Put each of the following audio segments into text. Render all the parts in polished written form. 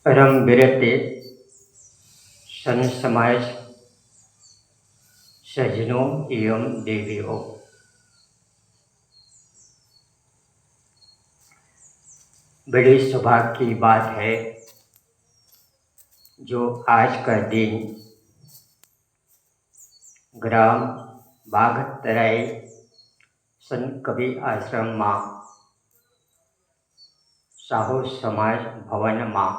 परम विरते सन समाज सज्जनों एवं देवियों, बड़ी सौभाग्य की बात है जो आज का दिन ग्राम बाघतराई संत कबीर आश्रम मां साहू समाज भवन मां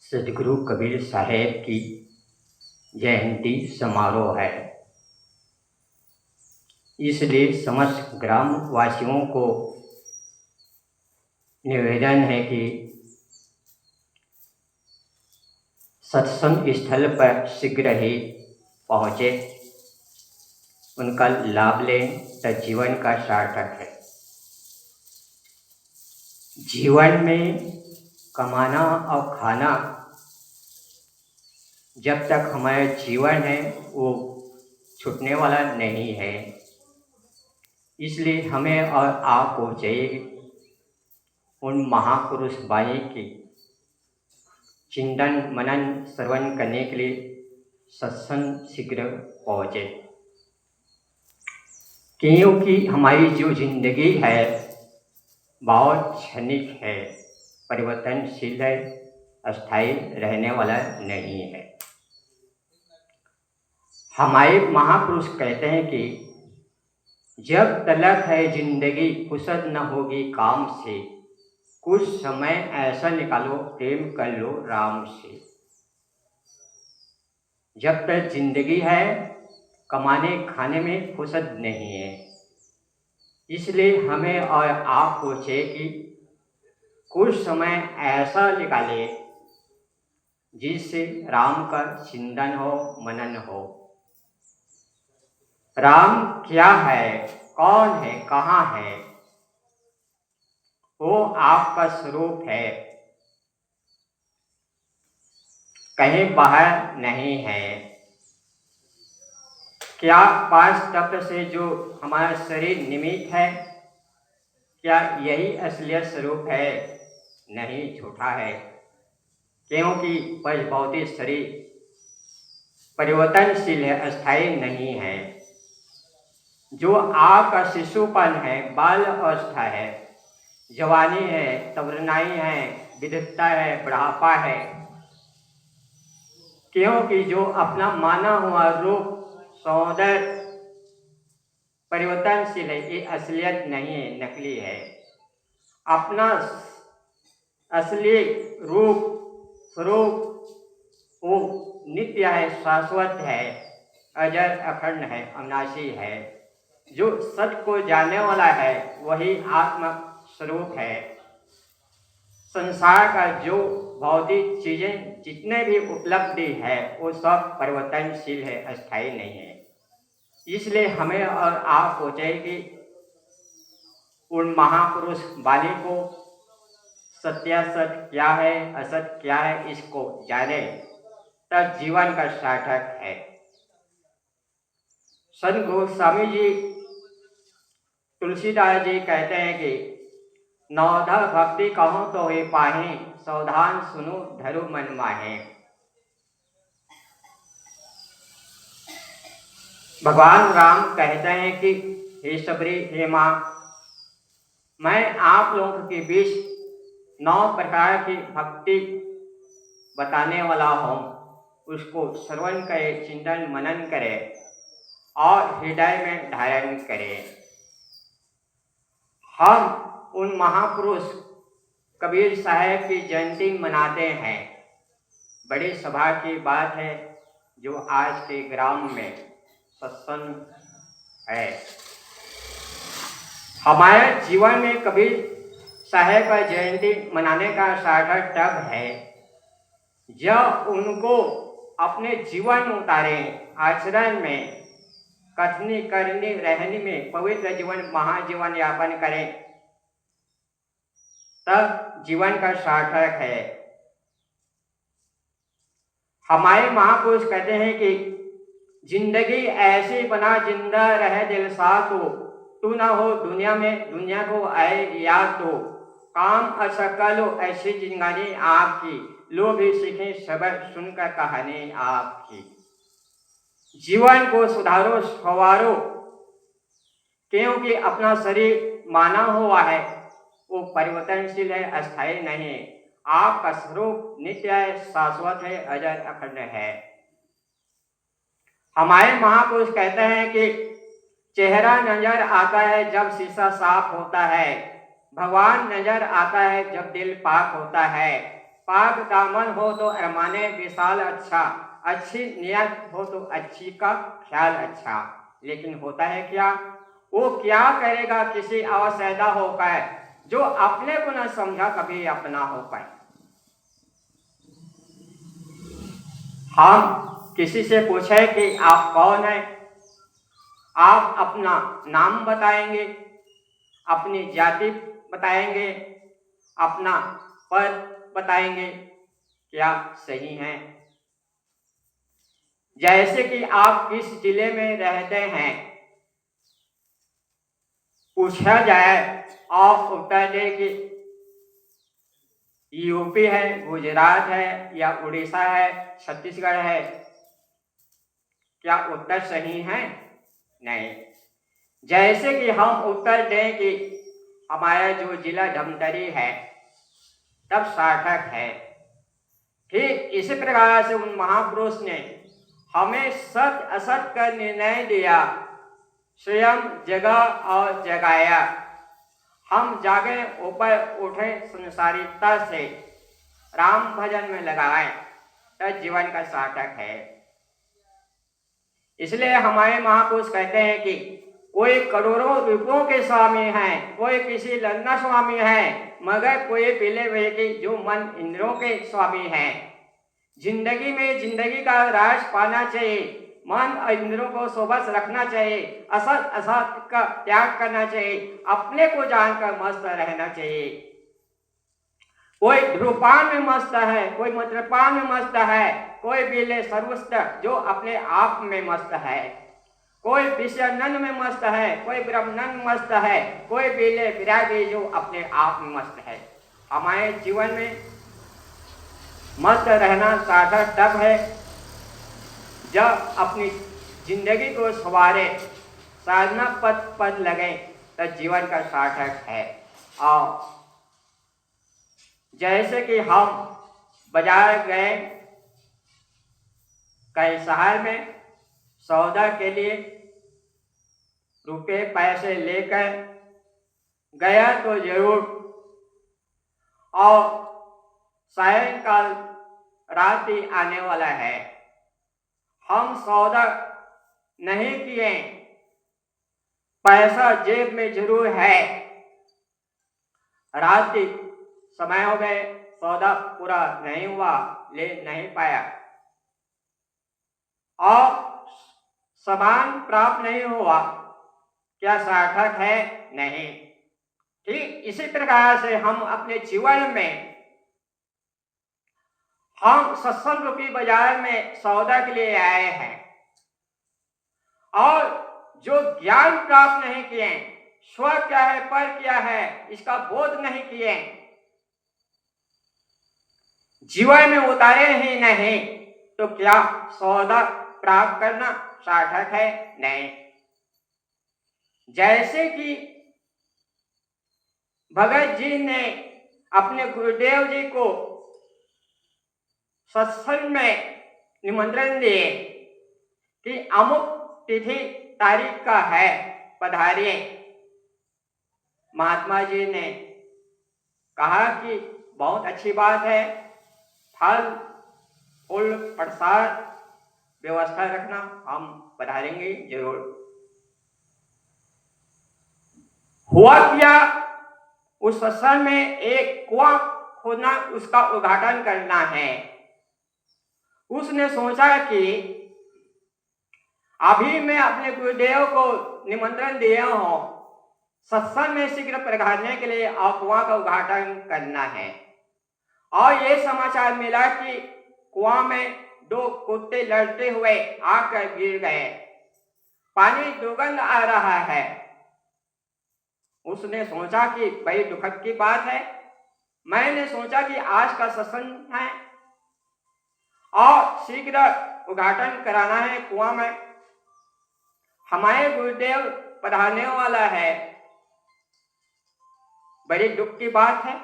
सदगुरु कबीर साहेब की जयंती समारोह है। इसलिए समस्त ग्राम वासियों को निवेदन है कि सत्संग स्थल पर शीघ्र ही पहुँचे, उनका लाभ लें तो जीवन का सार्थक है। जीवन में कमाना और खाना जब तक हमारा जीवन है वो छूटने वाला नहीं है। इसलिए हमें और आपको चाहिए उन महापुरुष वाणी की चिंतन मनन श्रवण करने के लिए सत्संग शीघ्र पहुँचे, क्योंकि हमारी जो जिंदगी है बहुत क्षणिक है, परिवर्तनशील है, अस्थायी रहने वाला नहीं है। हमारे महापुरुष कहते हैं कि जब तलक है जिंदगी फुर्सत न होगी काम से, कुछ समय ऐसा निकालो प्रेम कर लो राम से। जब तक जिंदगी है कमाने खाने में फुर्सत नहीं है। इसलिए हमें और आपको चाहिए कि कुछ समय ऐसा निकाले जिससे राम का चिंतन हो, मनन हो। राम क्या है, कौन है, कहाँ है? वो आपका स्वरूप है, कहीं बाहर नहीं है। क्या पांच तत्व से जो हमारा शरीर निमित्त है, क्या यही असलियत स्वरूप है? नहीं, झूठा है। क्योंकि पंच भौतिक शरीर परिवर्तनशील है, अस्थायी नहीं है। जो आपका शिशुपन है, बाल अवस्था है, जवानी है, तरुणाई है, विधुता है, बुढ़ापा है, क्योंकि जो अपना माना हुआ रूप सौंदर्य परिवर्तनशील है, ये असलियत नहीं है, नकली है। अपना असली रूप स्वरूप वो नित्य है, शाश्वत है, अजर अखंड है, अविनाशी है। जो सत्य को जानने वाला है वही आत्म स्वरूप है। संसार का जो भौतिक चीजें जितने भी उपलब्धि है वो सब परिवर्तनशील है, अस्थायी नहीं है। इसलिए हमें और आपको चाहिए कि उन महापुरुष वाणी को सत्यासत्य क्या है, असत्य क्या है, इसको जाने तब जीवन का सार्थक है। संत गोस्वामी जी तुलसीदास जी कहते हैं कि नवधा भक्ति कहूँ तो हे पाहे, सावधान सुनो धरो मन माहे। भगवान राम कहते हैं कि हे सबरी, हे माँ, मैं आप लोगों के बीच 9 प्रकार की भक्ति बताने वाला हूँ। उसको श्रवण करे, चिंतन मनन करे और हृदय में धारण करे। हम उन महापुरुष कबीर साहेब की जयंती मनाते हैं। बड़ी सभा की बात है जो आज के ग्राम में सत्संग है। हमारे जीवन में कबीर साहेब का जयंती मनाने का सार्थक तब है जब उनको अपने जीवन उतारे, आचरण में, कथनी करनी रहनी में पवित्र जीवन, महाजीवन यापन करें, तब जीवन का सार्थक है। हमारे महापुरुष कहते हैं कि जिंदगी ऐसी बना जिंदा रहे दिल साथ हो, तू ना हो दुनिया में, दुनिया को आए याद तो। काम असकलो ऐसी जिंदगानी आपकी, लोग भी सीखें सबक सुनकर कहानी आपकी। जीवन को सुधारो संवारो, क्योंकि अपना शरीर माना हुआ है वो परिवर्तनशील है, अस्थायी नहीं। आपका स्वरूप नित्य है, शाश्वत है, अजर अखंड है। हमारे महापुरुष कहते हैं कि चेहरा नजर आता है जब शीशा साफ होता है, भगवान नजर आता है जब दिल पाक होता है। पाक दामन हो तो अरमाने विशाल अच्छा, अच्छी नियत हो तो अच्छी का ख्याल अच्छा। लेकिन होता है क्या, वो क्या करेगा किसी अवसैदा होकर, जो अपने को न समझा कभी अपना होकर। हम किसी से पूछे कि आप कौन है, आप अपना नाम बताएंगे, अपनी जाति बताएंगे, अपना पद बताएंगे, क्या सही है? जैसे कि आप किस जिले में रहते हैं, पूछा जाए आप उत्तर दे कि यूपी है, गुजरात है, या उड़ीसा है, छत्तीसगढ़ है, क्या उत्तर सही है? नहीं। जैसे कि हम उत्तर दें कि हमारा जो जिला धमतरी है, तब सार्थक है। ठीक इसी प्रकार से उन महापुरुष ने हमें सत्य असत्य का निर्णय दिया, स्वयं जगा और जगाया। हम जागे ऊपर उठे संसारिकता से, राम भजन में लगाए, तो जीवन का सार्थक है। इसलिए हमारे महापुरुष कहते हैं कि कोई करोड़ों रूपों के स्वामी हैं, कोई किसी लंका स्वामी है, मगर कोई पीले हुए के जो मन इंद्रों के स्वामी हैं। जिंदगी में जिंदगी का राज पाना चाहिए, मन और इंद्रों को सोबत रखना चाहिए, असत असत का त्याग करना चाहिए, अपने को जानकर मस्त रहना चाहिए। कोई ध्रुपान में मस्त है, कोई मद्यपान में मस्त है, कोई पीले सर्वस्थ जो अपने आप में मस्त है, कोई विषयानंद में मस्त है, कोई ब्रह्मानंद में मस्त है, कोई पीले विरागी जो अपने आप में मस्त है। हमारे जीवन में मस्त रहना सार्थक तब है जब अपनी जिंदगी को संवारे, साधना पद पद लगे, तो जीवन का सार्थक है। और जैसे कि हम बाजार गए, कई शहर में सौदा के लिए रुपए पैसे लेकर गया तो जरूर, और सायंकाल रात ही आने वाला है, हम सौदा नहीं किए, पैसा जेब में जरूर है, रात ही समय हो गए, सौदा पूरा नहीं हुआ, ले नहीं पाया, और सामान प्राप्त नहीं हुआ, क्या सार्थक है? नहीं। ठीक इसी प्रकार से हम अपने जीवन में, हम सत्संग रूपी बाजार में सौदा के लिए आए हैं, और जो ज्ञान प्राप्त नहीं किए, स्व क्या है पर क्या है इसका बोध नहीं किए, जीवन में उतारे ही नहीं, तो क्या सौदा प्राप्त करना सार्थक है? नहीं। जैसे कि भगत जी ने अपने गुरुदेव जी को सत्संग में निमंत्रण दिए कि अमुक तिथि तारीख का है, पधारिए। महात्मा जी ने कहा कि बहुत अच्छी बात है, फल फूल प्रसाद व्यवस्था रखना, हम पधारेंगे जरूर। हुआ क्या, उस सत्संग में एक कुआं खोदना, उसका उद्घाटन करना है। उसने सोचा कि अभी मैं अपने गुरुदेव को निमंत्रण दिया हूं, सत्संग में शीघ्र पधारने के लिए और कुआं का उद्घाटन करना है, और ये समाचार मिला कि कुआं में दो कुत्ते लड़ते हुए आकर गिर गए, पानी दुर्गंध आ रहा है। उसने सोचा कि बड़ी दुखद की बात है, मैंने सोचा कि आज का सत्संग है और शीघ्र उद्घाटन कराना है कुआं में। हमारे गुरुदेव पढ़ाने वाला है, बड़ी दुख की बात है।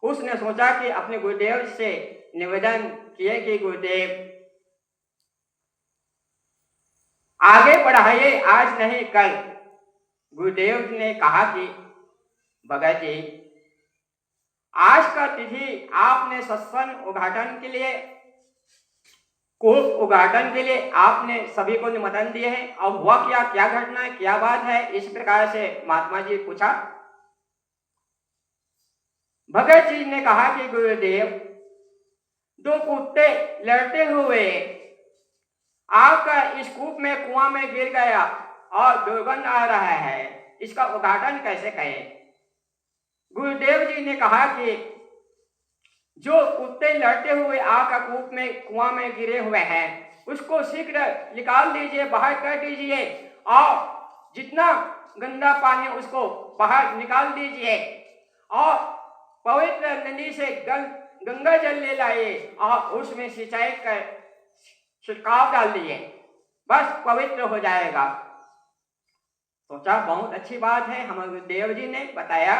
उसने सोचा कि अपने गुरुदेव से निवेदन किए कि गुरुदेव आगे बढ़ाइए, आज नहीं कल। गुरुदेव ने कहा कि भगत जी, आज का तिथि आपने सत्संग उद्घाटन के लिए उद्घाटन के लिए आपने सभी को निमंत्रण दिए हैं, और हुआ क्या, क्या घटना है, क्या बात है? इस प्रकार से महात्मा जी पूछा। भगत जी ने कहा कि गुरुदेव, दो कुत्ते लड़ते हुए आकर इस कूप में कुआं में गिर गया और दुर्गंध आ रहा है, इसका उद्घाटन कैसे करें? गुरुदेव जी ने कहा कि जो कुत्ते लड़ते हुए आकर कूप में कुआं में गिरे हुए हैं, उसको शीघ्र निकाल दीजिए, बाहर कर दीजिए, और जितना गंदा पानी उसको बाहर निकाल दीजिए, और पवित्र नदी से गंगा जल ले लाइए और उसमें सिंचाई कर छिड़काव डाल दिए, बस पवित्र हो जाएगा। सोचा बहुत अच्छी बात है, हमारे देव जी ने बताया।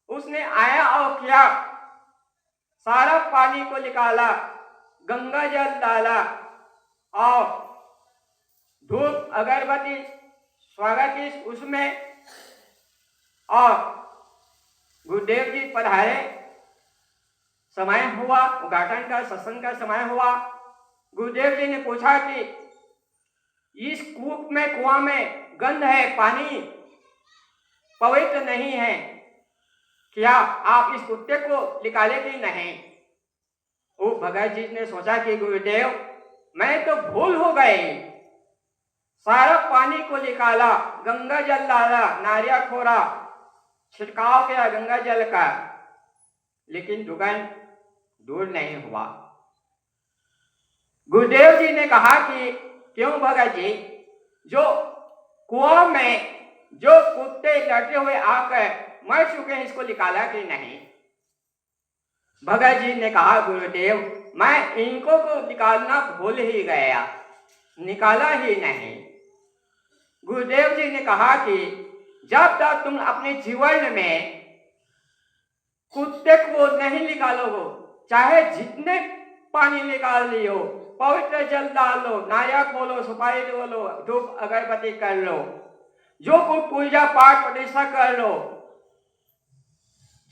उसने आया और किया, सारा पानी को निकाला, गंगा जल डाला और धूप अगरबत्ती स्वागत उसमें, और गुरुदेव जी पधारे। समय हुआ, उद्घाटन का सत्संग का समय हुआ। गुरुदेव जी ने पूछा कि इस कूप में कुआं में गंध है, पानी पवित्र नहीं है, क्या आप इस कुत्ते को निकाले कि नहीं? वो भगत जी ने सोचा कि गुरुदेव, मैं तो भूल हो गई, सारा पानी को निकाला, गंगा जल डाला, नारियल फोड़ा, छिड़काव किया गंगा जल का, लेकिन दुर्गंध दूर नहीं हुआ। गुरुदेव जी ने कहा कि क्यों भगत जी, जो कुआं में जो कुत्ते लड़ते हुए आकर मर चुके हैं, इसको निकाला कि नहीं? भगत जी ने कहा गुरुदेव, मैं इनको को निकालना भूल ही गया, निकाला ही नहीं। गुरुदेव जी ने कहा कि जब तक तुम अपने जीवन में कुत्ते को नहीं निकालोगे, चाहे जितने पानी निकाल लियो, पवित्र जल डाल लो, नारियल खोलो, सुपारी लो, धूप अगरबत्ती कर लो, जो कुछ पूजा पाठ प्रतिष्ठा कर लो,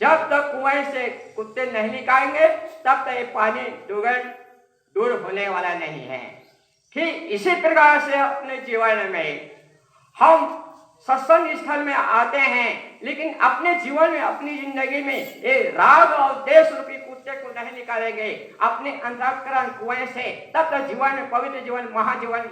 जब तक कुएं से कुत्ते नहीं निकालेंगे तब तक ये पानी दुर्गंध दूर होने वाला नहीं है। ठीक इसी प्रकार से अपने जीवन में हम सत्संग स्थल में आते हैं, लेकिन अपने जीवन में, अपनी जिंदगी में ये राग और देश रूपी कुत्ते को नहीं निकालेंगे अपने अंतःकरण कुएं से, तब तक जीवन में पवित्र जीवन, महाजीवन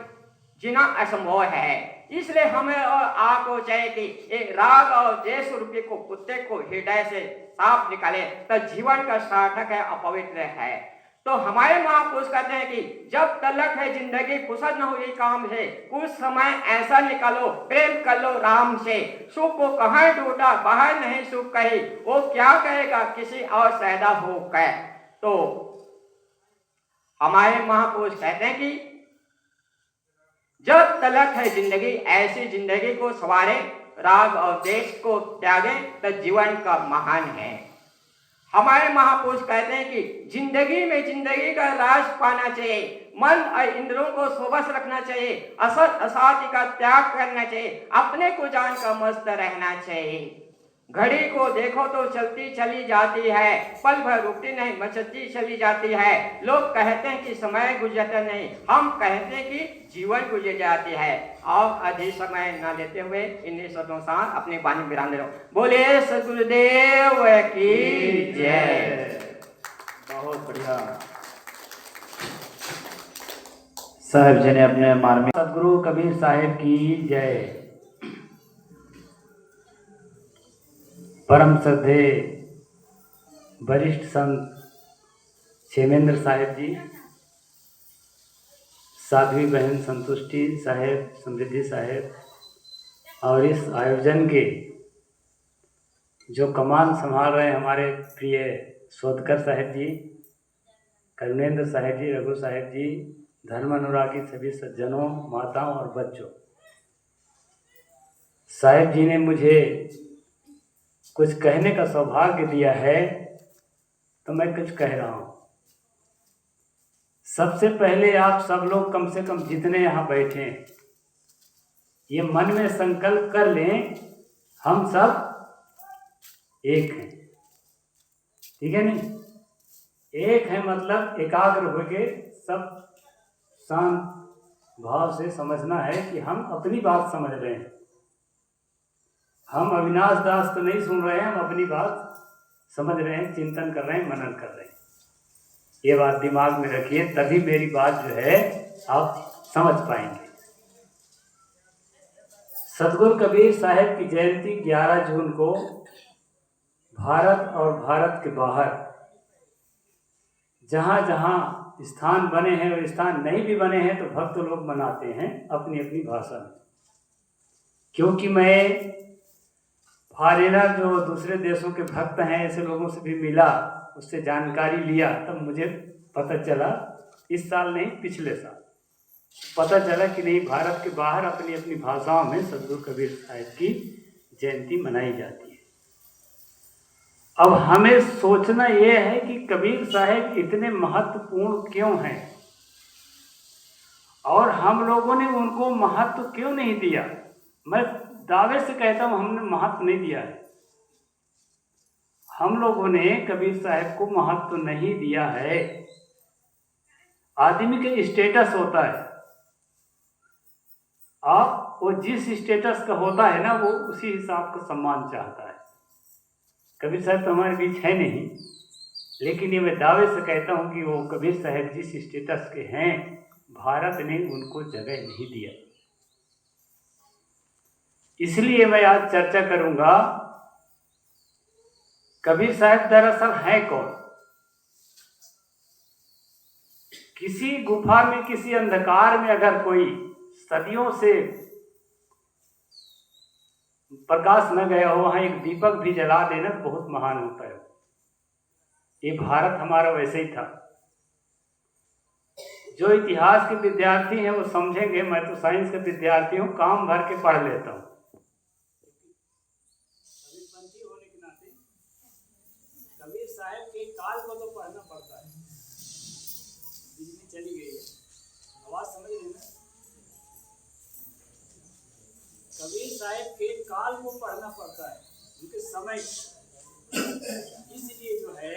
जीना असंभव है। इसलिए हमें और आपको चाहिए कि एक राग और देश रूपी को कुत्ते को हृदय से साफ निकाले, तो जीवन का सार्थक है, अपवित्र है। तो हमारे महापुरुष कहते हैं कि जब तलक है जिंदगी, फुर्सत न हुई काम से, कुछ समय ऐसा निकालो, प्रेम कर लो राम से, सुख को कहाँ ढूंढा, बाहर नहीं सुख कही, वो क्या कहेगा किसी और सैदा हो कह। तो हमारे महापुरुष कहते हैं कि जब तलक है जिंदगी, ऐसी जिंदगी को सवारे, राग और देश को त्यागे, तो जीवन का महान है। हमारे महापुरुष कहते हैं कि जिंदगी में जिंदगी का राज पाना चाहिए, मन और इंद्रियों को सोबस रखना चाहिए, असत असाध्य का त्याग करना चाहिए, अपने को जान कर मस्त रहना चाहिए। घड़ी को देखो तो चलती चली जाती है, पल भर रुकती नहीं, बचती चली जाती है। लोग कहते हैं कि समय गुजरता नहीं, हम कहते हैं कि जीवन गुजर जाती है। और अधिक समय न लेते हुए इन्हीं शब्दों से अपनी वाणी विराम दे रहा हूं। बोले सदगुरुदेव की जय। बहुत बढ़िया। साहेब जी ने अपने मार्मिक सदगुरु कबीर साहेब की जय। परम श्रद्धे वरिष्ठ संत क्षेमेंद्र साहेब जी, साध्वी बहन संतुष्टि साहेब, समृद्धि साहेब, और इस आयोजन के जो कमान संभाल रहे हैं हमारे प्रिय शोधकर साहब जी, करुणेंद्र साहब जी, रघु साहब जी, धर्म अनुरागी सभी सज्जनों, माताओं और बच्चों, साहब जी ने मुझे कुछ कहने का सौभाग्य दिया है तो मैं कुछ कह रहा हूँ। सबसे पहले आप सब लोग कम से कम जितने यहाँ बैठे हैं ये मन में संकल्प कर लें हम सब एक हैं, ठीक है नहीं? एक है मतलब एकाग्र होके सब शांत भाव से समझना है कि हम अपनी बात समझ रहे हैं। हम अविनाश दास तो नहीं सुन रहे हैं, हम अपनी बात समझ रहे हैं, चिंतन कर रहे हैं, मनन कर रहे हैं। ये बात दिमाग में रखिए, तभी मेरी बात जो है आप समझ पाएंगे। सतगुरु कबीर साहब की जयंती 11 जून को भारत और भारत के बाहर जहाँ जहाँ स्थान बने हैं और स्थान नहीं भी बने हैं तो भक्त लोग मनाते हैं अपनी अपनी भाषा में। क्योंकि मैं फॉरेनर जो दूसरे देशों के भक्त हैं ऐसे लोगों से भी मिला, उससे जानकारी लिया, तब मुझे पता चला, इस साल नहीं पिछले साल पता चला कि नहीं, भारत के बाहर अपनी अपनी भाषाओं में सतगुरु कबीर साहब की जयंती मनाई जाती है। अब हमें सोचना यह है कि कबीर साहब इतने महत्वपूर्ण क्यों हैं और हम लोगों ने उनको महत्व क्यों नहीं दिया। मैं दावे से कहता हूं हमने महत्व नहीं दिया है। हम लोगों ने कबीर साहब को महत्व नहीं दिया है। आदमी के स्टेटस होता है, आप वो जिस स्टेटस का होता है ना वो उसी हिसाब का सम्मान चाहता है। कबीर साहब तो हमारे बीच है नहीं, लेकिन ये मैं दावे से कहता हूं कि वो कबीर साहब जिस स्टेटस के हैं भारत ने उनको जगह नहीं दिया। इसलिए मैं आज चर्चा करूंगा कबीर साहब दरअसल है कौन। किसी गुफा में, किसी अंधकार में अगर कोई सदियों से प्रकाश न गया हो, वहां एक दीपक भी जला देना बहुत महान होता है। ये भारत हमारा वैसे ही था। जो इतिहास के विद्यार्थी हैं वो समझेंगे, मैं तो साइंस के विद्यार्थी हूं, काम भर के पढ़ लेता हूं। कबीरपंथी होने के नाते कबीर साहब के काल को तो पढ़ना पड़ता है। बिजली चली गई है, आवाज समझ रहे हैं? कबीर साहब के काल को पढ़ना पड़ता है, उनके समय। इसलिए जो है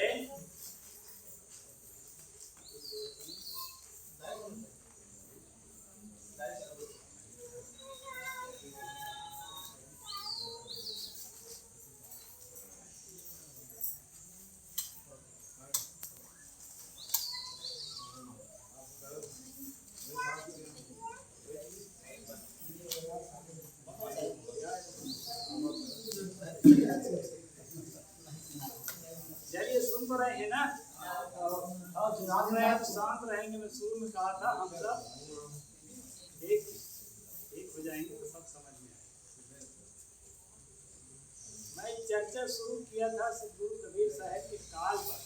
चलिए सुन तो रहे हैं ना? सुन रहे हैं तो शांत रहेंगे। मैं शुरू में कहा था हम सब एक हो जाएंगे तो सब समझ में आएगा। मैं चर्चा शुरू किया था सतगुरु कबीर साहब के काल पर।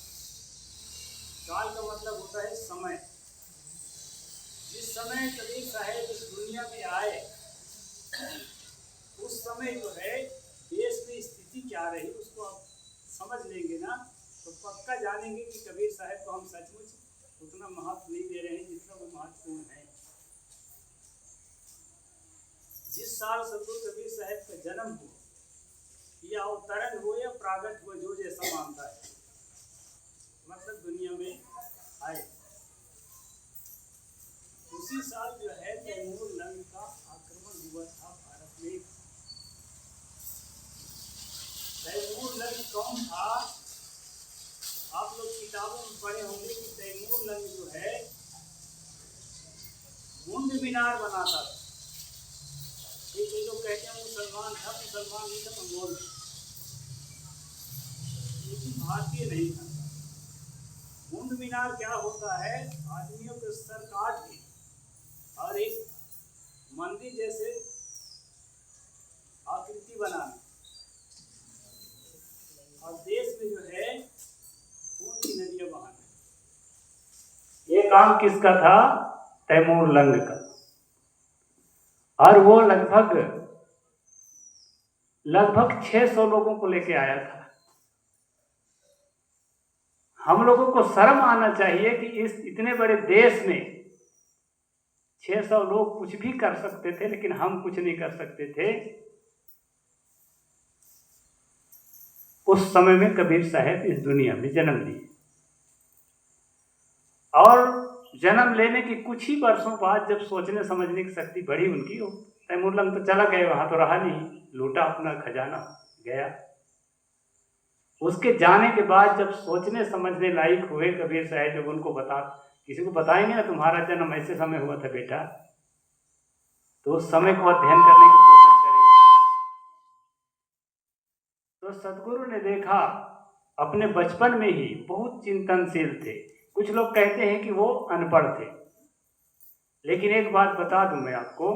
काल का मतलब होता है समय। जिस समय कबीर साहब इस दुनिया में आए उस समय जो है देश में स्थिति क्या रही उसको आप समझ लेंगे ना तो पक्का जानेंगे कि कबीर साहब को हम सचमुच उतना महत्व नहीं दे रहे हैं जितना वो महत्वपूर्ण है। जिस साल सतगुरु कबीर साहब का जन्म हो या अवतरण हो या प्रागट हो, जो जैसा मानता है, मतलब दुनिया में आए, उसी साल जो है तैमूर लंग का आक्रमण हुआ था भारत में। तैमूर लंग कौन था? आप लोग किताबों में पढ़े होंगे कि तैमूर लंग जो है मुंड मीनार बनाता था। एक लोग कहते हैं मुसलमान था, मुसलमान नहीं था, मंगोल था, लेकिन भारतीय नहीं था। मुंड मीनार क्या होता है? आदमियों के सर काट के और एक मंदिर जैसे आकृति बनाना। काम किसका था? तैमूर लंग का। और वो लगभग 600 लोगों को लेके आया था। हम लोगों को शर्म आना चाहिए कि इस इतने बड़े देश में 600 लोग कुछ भी कर सकते थे, लेकिन हम कुछ नहीं कर सकते थे। उस समय में कबीर साहब इस दुनिया में जन्म लिए और जन्म लेने के कुछ ही वर्षों बाद जब सोचने समझने की शक्ति बढ़ी उनकी, तैमूर लंग तो चला गया, वहां तो रहा नहीं, लूटा अपना खजाना गया। उसके जाने के बाद जब सोचने समझने लायक हुए कबीर साहब, जब उनको किसी को बताएंगे ना तुम्हारा जन्म ऐसे समय हुआ था बेटा, तो उस समय को अध्ययन करने की कोशिश करेगा। तो सदगुरु ने देखा, अपने बचपन में ही बहुत चिंतनशील थे। कुछ लोग कहते हैं कि वो अनपढ़ थे, लेकिन एक बात बता दूं मैं आपको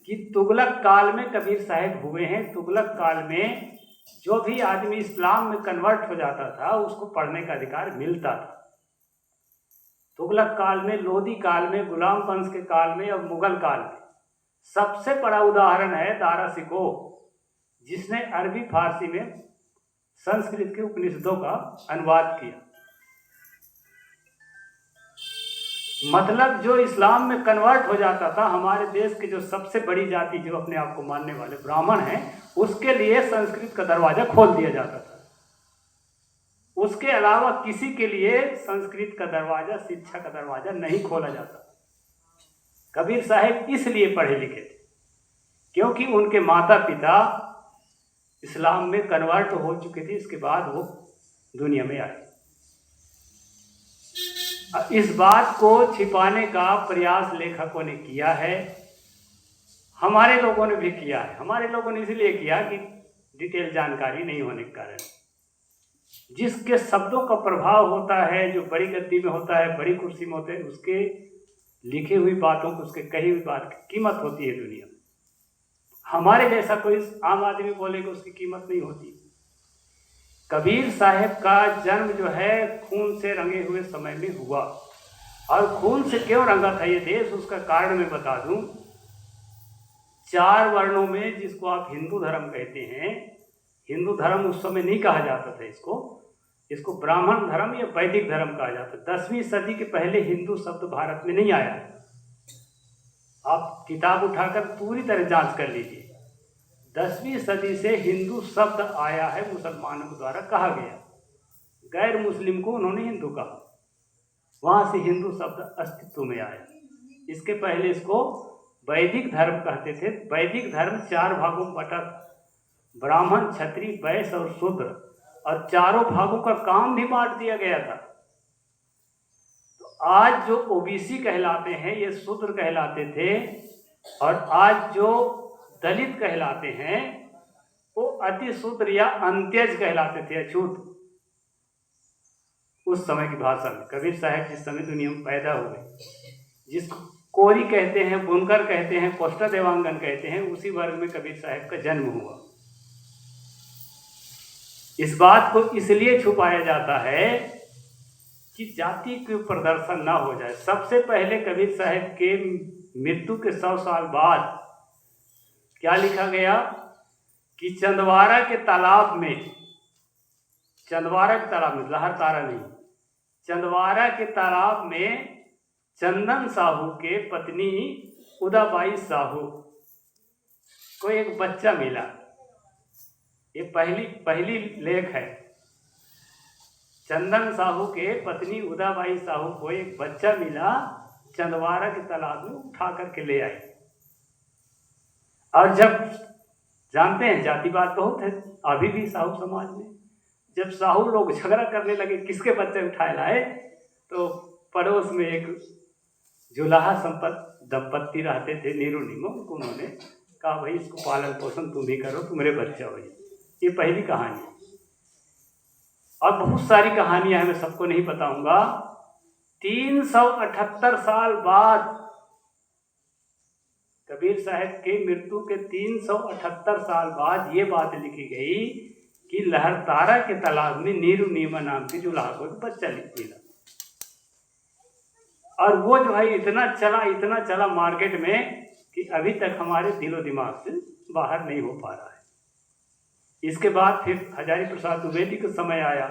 कि तुगलक काल में कबीर साहब हुए हैं। तुगलक काल में जो भी आदमी इस्लाम में कन्वर्ट हो जाता था उसको पढ़ने का अधिकार मिलता था। तुगलक काल में, लोधी काल में, गुलाम वंश के काल में और मुगल काल में सबसे बड़ा उदाहरण है दारा शिकोह, जिसने अरबी फारसी में संस्कृत के उपनिषदों का अनुवाद किया। मतलब जो इस्लाम में कन्वर्ट हो जाता था, हमारे देश की जो सबसे बड़ी जाति जो अपने आप को मानने वाले ब्राह्मण हैं, उसके लिए संस्कृत का दरवाजा खोल दिया जाता था। उसके अलावा किसी के लिए संस्कृत का दरवाजा, शिक्षा का दरवाजा नहीं खोला जाता। कबीर साहब इसलिए पढ़े लिखे थे क्योंकि उनके माता पिता इस्लाम में कन्वर्ट हो चुके थे। इसके बाद वो दुनिया में आए। इस बात को छिपाने का प्रयास लेखकों ने किया है, हमारे लोगों ने भी किया है। हमारे लोगों ने इसलिए किया कि डिटेल जानकारी नहीं होने के कारण जिसके शब्दों का प्रभाव होता है, जो बड़ी गद्दी में होता है, बड़ी कुर्सी में होते हैं, उसके लिखी हुई बातों को, उसके कही हुई बात की कीमत होती है दुनिया में। हमारे जैसा कोई आम आदमी बोलेगा उसकी कीमत नहीं होती। कबीर साहब का जन्म जो है खून से रंगे हुए समय में हुआ। और खून से क्यों रंगा था ये देश, उसका कारण मैं बता दूं। 4 वर्णों में, जिसको आप हिंदू धर्म कहते हैं, हिंदू धर्म उस समय नहीं कहा जाता था, इसको ब्राह्मण धर्म या वैदिक धर्म कहा जाता। 10वीं सदी के पहले हिंदू शब्द भारत में नहीं आया। आप किताब उठाकर पूरी तरह जांच कर लीजिए। 10वीं सदी से हिंदू शब्द आया है, मुसलमानों के द्वारा कहा गया। गैर मुस्लिम को उन्होंने हिंदू कहा, वहां से हिंदू शब्द अस्तित्व में आया। इसके पहले इसको वैदिक धर्म कहते थे। वैदिक धर्म 4 भागों में बटा, ब्राह्मण, क्षत्रिय, वैश्य और शूद्र, और चारों भागों का काम भी बांट दिया गया था। तो आज जो ओबीसी कहलाते हैं ये शूद्र कहलाते थे, और आज जो दलित कहलाते हैं वो अति शूद्र या अंत्यज कहलाते थे, अछूत। उस समय की भाषा में कबीर साहब जिस समय दुनिया में पैदा हुए, जिसको कोरी कहते हैं, बुनकर कहते हैं, पोस्टर देवांगन कहते हैं, उसी वर्ग में कबीर साहब का जन्म हुआ। इस बात को इसलिए छुपाया जाता है कि जाति के प्रदर्शन ना हो जाए। सबसे पहले कबीर साहब के मृत्यु के 100 साल बाद क्या लिखा गया कि चंदवारा के तालाब में, लहर तारा नहीं, चंदवारा के तालाब में चंदन साहू के पत्नी उदाबाई साहू को एक बच्चा मिला। ये पहली लेख है। चंदन साहू के पत्नी उदाबाई साहू को एक बच्चा मिला, चंदवारा के तालाब में उठा करके ले आई। और जब जानते हैं जातिवाद बहुत है अभी भी साहू समाज में, जब साहू लोग झगड़ा करने लगे किसके बच्चे उठाए लाए, तो पड़ोस में एक जुलाहा दंपत्ति रहते थे, नीरू नीमो, उन्होंने कहा भाई इसको पालन पोषण तुम ही करो, तुम्हारे बच्चा हो जाए। ये पहली कहानी है। और बहुत सारी कहानियां हैं, मैं सबको नहीं बताऊंगा। 378 साल बाद, कबीर साहब के मृत्यु के 378 साल बाद ये बात लिखी गई कि लहरतारा के तालाब में नीरू नीमा नाम की जुलाहा को एक बच्चा मिला। और वो जो है इतना चला मार्केट में कि अभी तक हमारे दिलो दिमाग से बाहर नहीं हो पा रहा है। इसके बाद फिर हजारी प्रसाद द्विवेदी का समय आया,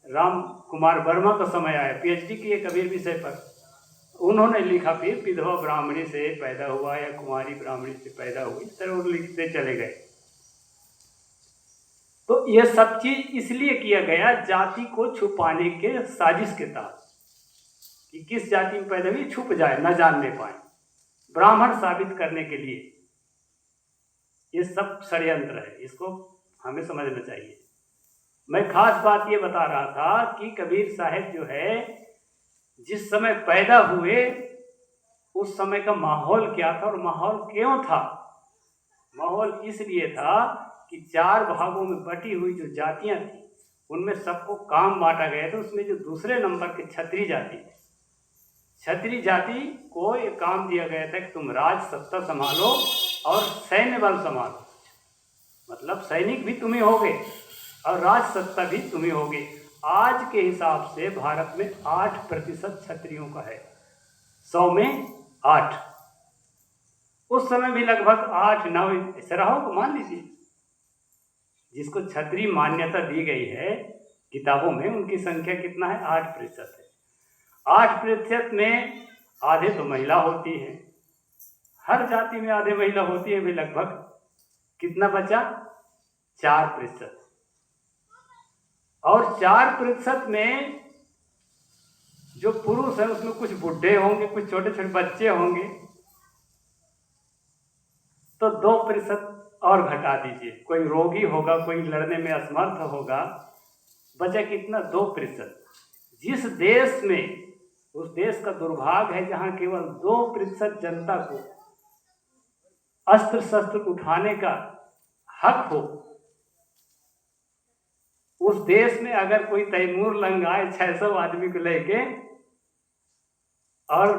राम कुमार वर्मा का समय आया, पीएचडी किए कबीर विषय पर। उन्होंने लिखा फिर विधवा ब्राह्मणी से पैदा हुआ या कुमारी ब्राह्मणी से पैदा हुई, इस तरह वो लिखते चले गए। तो ये सब चीज इसलिए किया गया जाति को छुपाने के साजिश के तहत, कि किस जाति में पैदा हुई छुप जाए, न जानने पाए, ब्राह्मण साबित करने के लिए। ये सब षड्यंत्र है, इसको हमें समझना चाहिए। मैं खास बात ये बता रहा था कि कबीर साहब जो है जिस समय पैदा हुए उस समय का माहौल क्या था और माहौल क्यों था। माहौल इसलिए था कि 4 भागों में बटी हुई जो जातियां थी उनमें सबको काम बांटा गया था। उसमें जो दूसरे नंबर के क्षत्रिय जाति थे, क्षत्रिय जाति को ये काम दिया गया था कि तुम राज सत्ता संभालो और सैन्य बल संभालो, मतलब सैनिक भी तुम्हें होगे और राज सत्ता भी तुम्हें होगी। आज के हिसाब से भारत में 8% क्षत्रियों का है, 100 में 8। उस समय भी लगभग 8-9 ऐसा रहा हो, मान लीजिए। जिसको क्षत्रिय मान्यता दी गई है किताबों में, उनकी संख्या कितना है, 8% है। 8% में आधे तो महिला होती है, हर जाति में आधे महिला होती है, भी लगभग कितना बचा, 4%। और 4% में जो पुरुष है उसमें कुछ बुढ़े होंगे, कुछ छोटे छोटे बच्चे होंगे, तो 2% और घटा दीजिए, कोई रोगी होगा, कोई लड़ने में असमर्थ होगा, बचा कितना, 2%। जिस देश में, उस देश का दुर्भाग्य है जहां केवल 2% जनता को अस्त्र शस्त्र उठाने का हक हो, उस देश में अगर कोई तैमूर लंग आए 600 आदमी को लेके और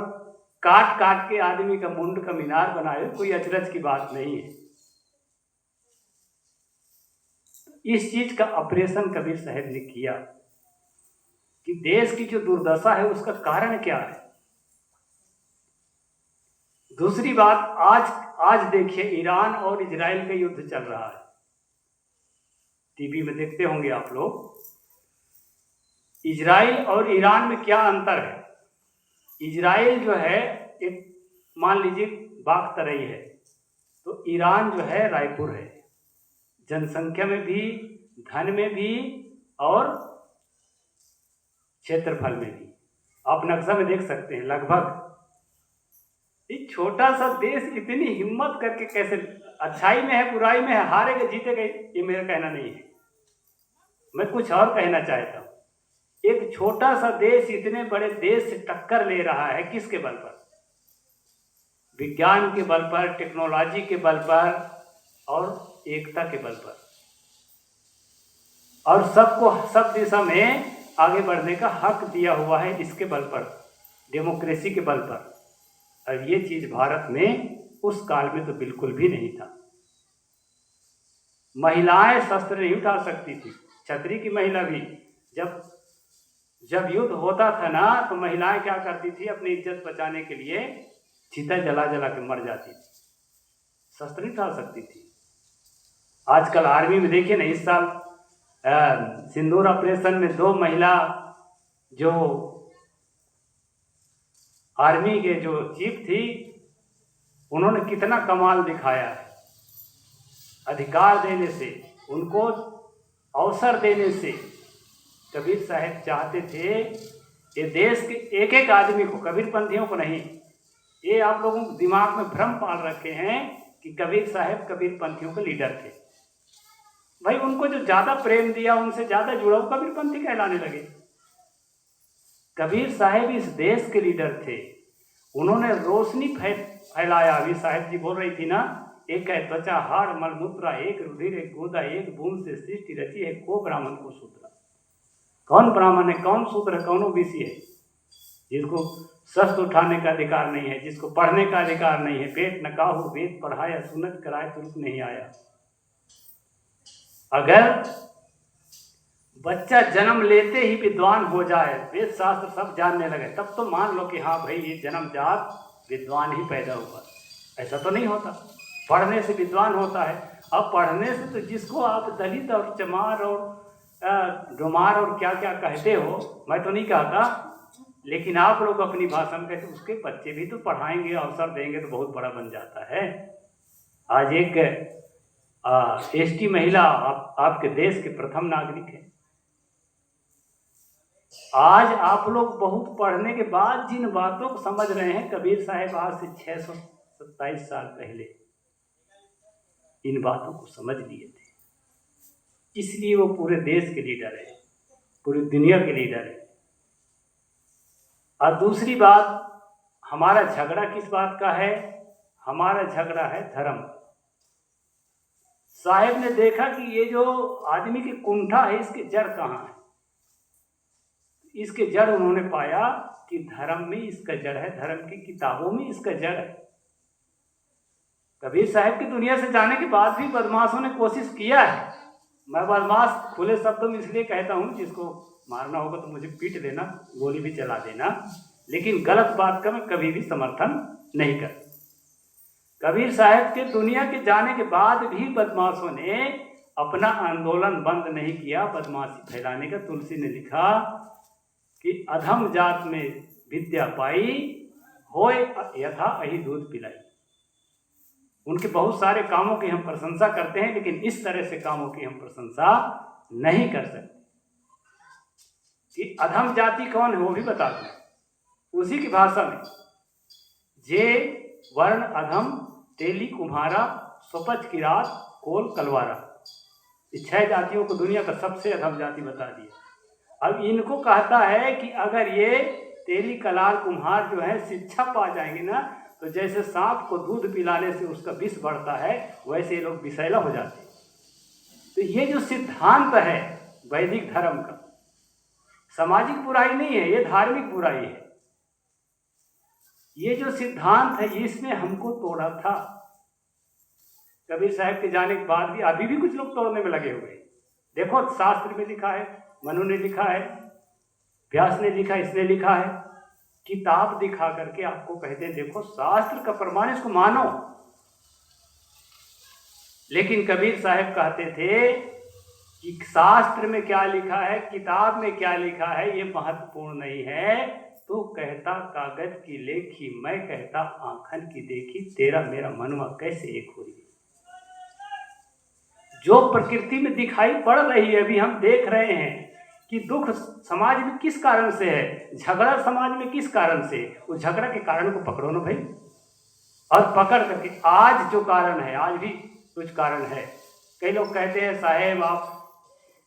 काट काट के आदमी का मुंड का मीनार बनाए, कोई अचरज की बात नहीं है। इस चीज का ऑपरेशन कबीर साहब ने किया कि देश की जो दुर्दशा है उसका कारण क्या है। दूसरी बात, आज देखिए ईरान और इजराइल का युद्ध चल रहा है, टीवी में देखते होंगे आप लोग। इजराइल और ईरान में क्या अंतर है। इजराइल जो है एक मान लीजिए बागतरई है, तो ईरान जो है रायपुर है, जनसंख्या में भी, धन में भी और क्षेत्रफल में भी। आप नक्शा में देख सकते हैं। लगभग एक छोटा सा देश इतनी हिम्मत करके कैसे, अच्छाई में है बुराई में है, हारेगा जीतेगा, ये मेरा कहना नहीं है, मैं कुछ और कहना चाहता हूं। एक छोटा सा देश इतने बड़े देश से टक्कर ले रहा है, किसके बल पर, विज्ञान के बल पर, टेक्नोलॉजी के बल पर और एकता के बल पर, और सबको सब दिशा में आगे बढ़ने का हक दिया हुआ है इसके बल पर, डेमोक्रेसी के बल पर। और ये चीज भारत में उस काल में तो बिल्कुल भी नहीं था। महिलाएं शस्त्र नहीं उठा सकती थी, क्षत्रिय की महिला भी। जब युद्ध होता था ना, तो महिलाएं क्या करती थी, अपनी इज्जत बचाने के लिए चिता जला जला के मर जाती थी, शस्त्र नहीं उठा सकती थी। आजकल आर्मी में देखिए ना, इस साल सिंदूर ऑपरेशन में 2 महिला जो आर्मी के जो चीफ थी, उन्होंने कितना कमाल दिखाया है। अधिकार देने से, उनको अवसर देने से कबीर साहब चाहते थे ये देश के एक एक आदमी को, कबीरपंथियों को नहीं। ये आप लोगों को दिमाग में भ्रम पाल रखे हैं कि कबीर साहब कबीरपंथियों के लीडर थे। भाई उनको जो ज्यादा प्रेम दिया, उनसे ज्यादा जुड़ा, वो कबीरपंथी कहलाने लगे। कबीर साहब इस देश के लीडर थे, उन्होंने रोशनी फैलाया। अभी साहब जी बोल रही थी ना, एक है त्वचा हाड़ मलमूत्रा, एक रुधिर एक गोदा, एक बूंद से सृष्टि रची है, को ब्राह्मण को शूद्र। कौन ब्राह्मण है, कौन शूद्र है, कौन ओबीसी है, जिसको शस्त्र उठाने का अधिकार नहीं है, जिसको पढ़ने का अधिकार नहीं है, पेट न काहू वेद पढ़ाया, सुनत कराए तुरंत नहीं आया। अगर बच्चा जन्म लेते ही विद्वान हो जाए, वेद शास्त्र सब जानने लगे, तब तो मान लो कि हाँ भाई ये जन्मजात विद्वान ही पैदा हुआ। ऐसा तो नहीं होता, पढ़ने से विद्वान होता है। अब पढ़ने से तो जिसको आप दलित और चमार और डोमार और क्या क्या कहते हो, मैं तो नहीं कहता, लेकिन आप लोग अपनी भाषा में कहते, उसके बच्चे भी तो पढ़ाएंगे, अवसर देंगे तो बहुत बड़ा बन जाता है। आज एक एसटी महिला आपके देश के प्रथम नागरिक है। आज आप लोग बहुत पढ़ने के बाद जिन बातों को समझ रहे हैं, कबीर साहब आज से 627 साल पहले इन बातों को समझ लिए थे, इसलिए वो पूरे देश के लीडर है, पूरी दुनिया के लीडर है। और दूसरी बात, हमारा झगड़ा किस बात का है? हमारा झगड़ा है धर्म। साहब ने देखा कि ये जो आदमी की कुंठा है, इसके जड़ कहाँ है? इसके जड़ उन्होंने पाया कि धर्म में इसका जड़ है, धर्म की किताबों में इसका जड़ है। कबीर साहब की दुनिया से जाने के बाद भी बदमाशों ने कोशिश किया है। मैं बदमाश खुले शब्दों में इसलिए कहता हूँ, जिसको मारना होगा तो मुझे पीट देना, गोली भी चला देना, लेकिन गलत बात का मैं कभी भी समर्थन नहीं करता। कबीर साहब के दुनिया के जाने के बाद भी बदमाशों ने अपना आंदोलन बंद नहीं किया, बदमाशी फैलाने का। तुलसी ने लिखा कि अधम जात में विद्या पाई, होय यथा अहि दूध पिलाई। उनके बहुत सारे कामों की हम प्रशंसा करते हैं, लेकिन इस तरह से कामों की हम प्रशंसा नहीं कर सकते। कि अधम जाति कौन है वो भी बता दूं उसी की भाषा में। जे वर्ण अधम तेली कुम्हारा, स्वपच किरात कोल कलवारा। 6 जातियों को दुनिया का सबसे अधम जाति बता दिया। अब इनको कहता है कि अगर ये तेली कलाल कुम्हार जो है शिक्षा पा जाएंगे ना, तो जैसे सांप को दूध पिलाने से उसका विष बढ़ता है, वैसे ये लोग विषैला हो जाते हैं। तो ये जो सिद्धांत है वैदिक धर्म का, सामाजिक बुराई नहीं है, ये धार्मिक बुराई है। ये जो सिद्धांत है इसने हमको तोड़ा था। कबीर साहब के जाने के बाद भी अभी भी कुछ लोग तोड़ने में लगे हुए हैं। देखो शास्त्र में लिखा है, मनु ने लिखा है, व्यास ने लिखा, इसने लिखा है, किताब दिखा करके आपको कहते हैं देखो शास्त्र का प्रमाण, इसको मानो। लेकिन कबीर साहब कहते थे कि शास्त्र में क्या लिखा है, किताब में क्या लिखा है, ये महत्वपूर्ण नहीं है। तो कहता कागज की लेखी, मैं कहता आंखन की देखी, तेरा मेरा मनुआ कैसे एक हुई। जो प्रकृति में दिखाई पड़ रही है, अभी हम देख रहे हैं कि दुख समाज में किस कारण से है, झगड़ा समाज में किस कारण से, उस झगड़ा के कारण को पकड़ो ना भाई, और पकड़ करके आज जो कारण है, आज भी कुछ कारण है। कई लोग कहते हैं साहेब आप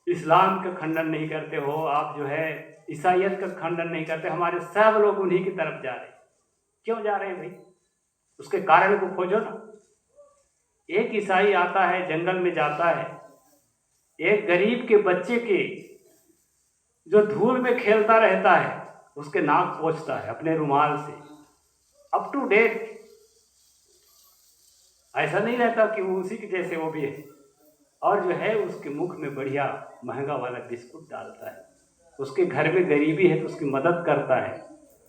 इस्लाम का खंडन नहीं करते हो, आप जो है ईसाइयत का खंडन नहीं करते, हमारे सब लोग उन्हीं की तरफ जा रहे हैं। क्यों जा रहे हैं भाई? उसके कारण को खोजो ना। एक ईसाई आता है, जंगल में जाता है, एक गरीब के बच्चे के जो धूल में खेलता रहता है उसके नाक पोंछता है अपने रुमाल से, अप टू डेट। ऐसा नहीं रहता कि वो उसी के जैसे वो भी है। और जो है उसके मुख में बढ़िया महंगा वाला बिस्कुट डालता है। उसके घर में गरीबी है तो उसकी मदद करता है।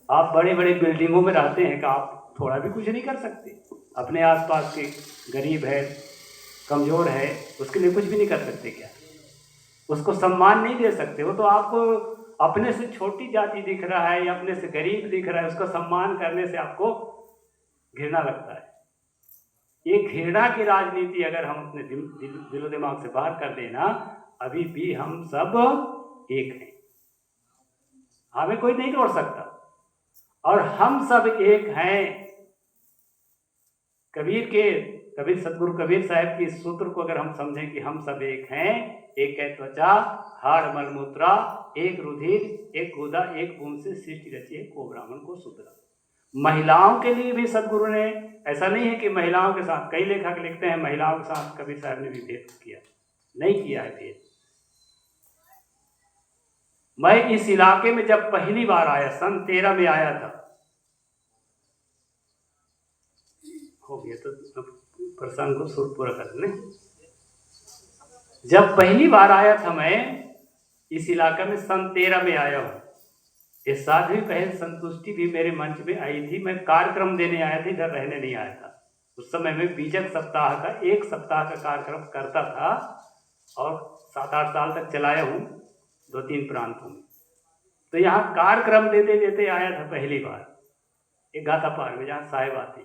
आप बड़े बड़े बिल्डिंगों में रहते हैं कि आप थोड़ा भी कुछ नहीं कर सकते, अपने आसपास के गरीब है, कमज़ोर है, उसके लिए कुछ भी नहीं कर सकते क्या? उसको सम्मान नहीं दे सकते। वो तो आपको अपने से छोटी जाति दिख रहा है या अपने से गरीब दिख रहा है, उसका सम्मान करने से आपको घृणा लगता है। ये घृणा की राजनीति अगर हम अपने दिलो दिमाग से बाहर कर देना, अभी भी हम सब एक हैं, हमें कोई नहीं तोड़ सकता, और हम सब एक हैं। कबीर सतगुरु कबीर साहब की इस सूत्र को अगर हम समझें कि हम सब एक हैं, एक है त्वचा हाड़ मलमूत्रा, एक रुधिर, एक गुदा, एक बूंद से सृष्टि रची है, को ब्राह्मण को शूद्र। महिलाओं के लिए भी सदगुरु ने, ऐसा नहीं है कि महिलाओं के साथ, कई लेखक लिखते हैं महिलाओं के साथ कबीर साहब ने भी भेद किया, नहीं किया है भेद। मैं इस इलाके में जब पहली बार आया, सन 13 में आया था, हो गया तो प्रसंग को सुर पूरा करने। जब पहली बार आया था मैं, इस इलाके में सन 13 में आया हूँ। ये साध्वी बहन संतुष्टि भी मेरे मंच में आई थी। मैं कार्यक्रम देने आया था, इधर रहने नहीं आया था। उस समय में बीजक सप्ताह का 1 सप्ताह का कार्यक्रम करता था और 7-8 साल तक चलाया हूँ 2-3 प्रांतों में। तो यहाँ कार्यक्रम देते देते आया था पहली बार एक गाता पार में, जहाँ साहेब आती।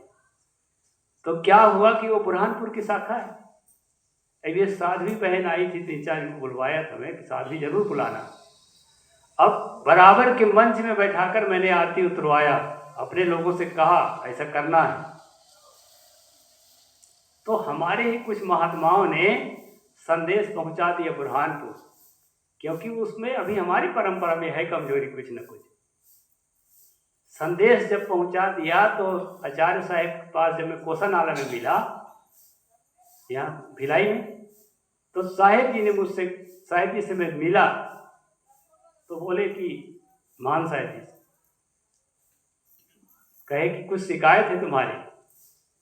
तो क्या हुआ कि वो बुरहानपुर की शाखा है। अब ये साध्वी बहन आई थी, 3-4 को बुलवाया था मैं कि साध्वी जरूर बुलाना। अब बराबर के मंच में बैठाकर मैंने आरती उतरवाया, अपने लोगों से कहा ऐसा करना है। तो हमारे ही कुछ महात्माओं ने संदेश पहुंचा दिया बुरहानपुर, क्योंकि उसमें अभी हमारी परंपरा में है कमजोरी कुछ न कुछ। संदेश जब पहुंचा दिया तो आचार्य साहब के पास जब मैं कोसानाला में मिला, यहाँ भिलाई में, तो साहेब जी ने मुझसे, साहेब जी से मैं मिला तो बोले कि मान साहेब जी कहे कि कुछ शिकायत है तुम्हारी।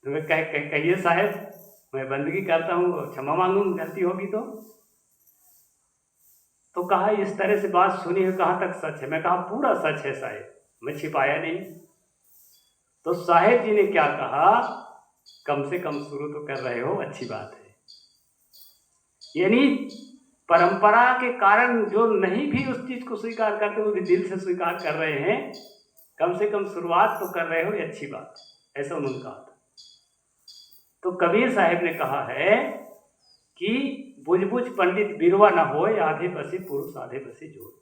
तो मैं कहिए साहेब, मैं बंदगी करता हूँ, क्षमा मांगूंगी गलती होगी तो कहा इस तरह से बात सुनी है, कहाँ तक सच है? मैं कहा पूरा सच है साहेब, मैं छिपाया नहीं। तो साहेब जी ने क्या कहा, कम से कम शुरू तो कर रहे हो, अच्छी बात है। यानी परंपरा के कारण जो नहीं भी उस चीज को स्वीकार करते, वो भी दिल से स्वीकार कर रहे हैं, कम से कम शुरुआत तो कर रहे हो, ये अच्छी बात, ऐसा उन्होंने कहा था। तो कबीर साहब ने कहा है कि बुझ बुझ पंडित बिरवा न होए, आधे बसे पुरुष आधे बसे जोड़।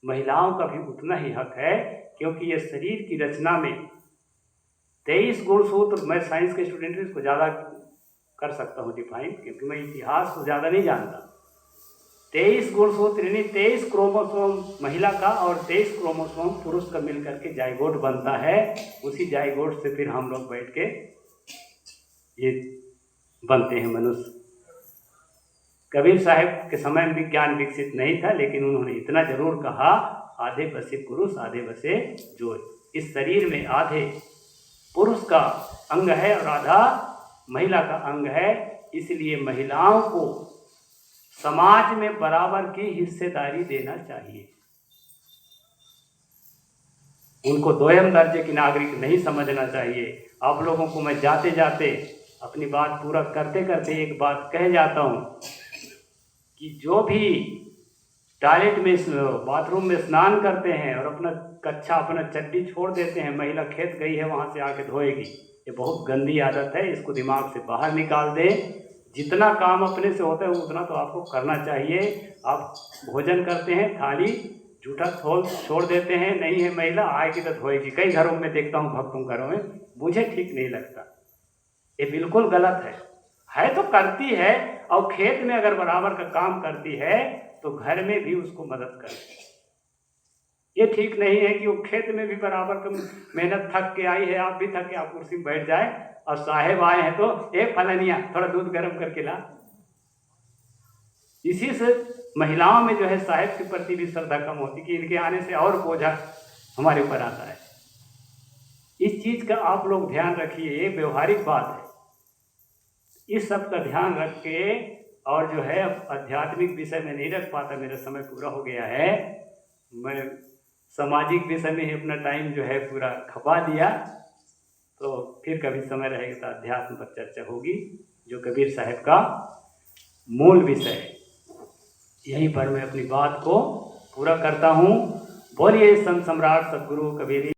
महिलाओं का भी उतना ही हक है, क्योंकि ये शरीर की रचना में 23 गुणसूत्र, मैं साइंस के स्टूडेंट इसको ज़्यादा कर सकता हूँ डिफाइन, क्योंकि मैं इतिहास को ज़्यादा नहीं जानता। 23 गुणसूत्र यानी 23 क्रोमोसोम महिला का और 23 क्रोमोसोम पुरुष का मिलकर के जाइगोट बनता है। उसी जाइगोट से फिर हम लोग बैठ के ये बनते हैं मनुष्य। कबीर साहब के समय में विज्ञान विकसित नहीं था, लेकिन उन्होंने इतना जरूर कहा, आधे बसे पुरुष आधे बसे जोड़। इस शरीर में आधे पुरुष का अंग है और आधा महिला का अंग है, इसलिए महिलाओं को समाज में बराबर की हिस्सेदारी देना चाहिए। उनको दोयम दर्जे की नागरिक नहीं समझना चाहिए। आप लोगों को मैं जाते जाते अपनी बात पूरा करते करते एक बात कह जाता हूँ कि जो भी टॉयलेट में, बाथरूम में स्नान करते हैं और अपना कच्छा, अपना चड्डी छोड़ देते हैं, महिला खेत गई है वहाँ से आके धोएगी, ये बहुत गंदी आदत है, इसको दिमाग से बाहर निकाल दें। जितना काम अपने से होता है उतना तो आपको करना चाहिए। आप भोजन करते हैं, थाली जूठा थोल छोड़ देते हैं, नहीं है महिला आएगी तो धोएगी। कई घरों में देखता हूँ, भक्तों घरों में, मुझे ठीक नहीं लगता, ये बिल्कुल गलत है तो करती है, और खेत में अगर बराबर का काम करती है तो घर में भी उसको मदद करे। ये ठीक नहीं है कि वो खेत में भी बराबर का मेहनत, थक के आई है, आप भी थक के आप कुर्सी में बैठ जाए और साहेब आए हैं तो एक फलनिया थोड़ा दूध गर्म करके ला। इसी से महिलाओं में जो है साहेब के प्रति भी श्रद्धा कम होती कि इनके आने से और बोझा हमारे ऊपर आता है। इस चीज का आप लोग ध्यान रखिए, ये व्यवहारिक बात है। इस सब का ध्यान रख के, और जो है आध्यात्मिक विषय में नहीं रख पाता, मेरा समय पूरा हो गया है, मैं सामाजिक विषय में ही अपना टाइम जो है पूरा खपा दिया। तो फिर कभी समय रहेगा तो अध्यात्म पर चर्चा होगी, जो कबीर साहब का मूल विषय है। यहीं पर मैं अपनी बात को पूरा करता हूँ। बोलिए संत सम्राट सद्गुरु कबीर।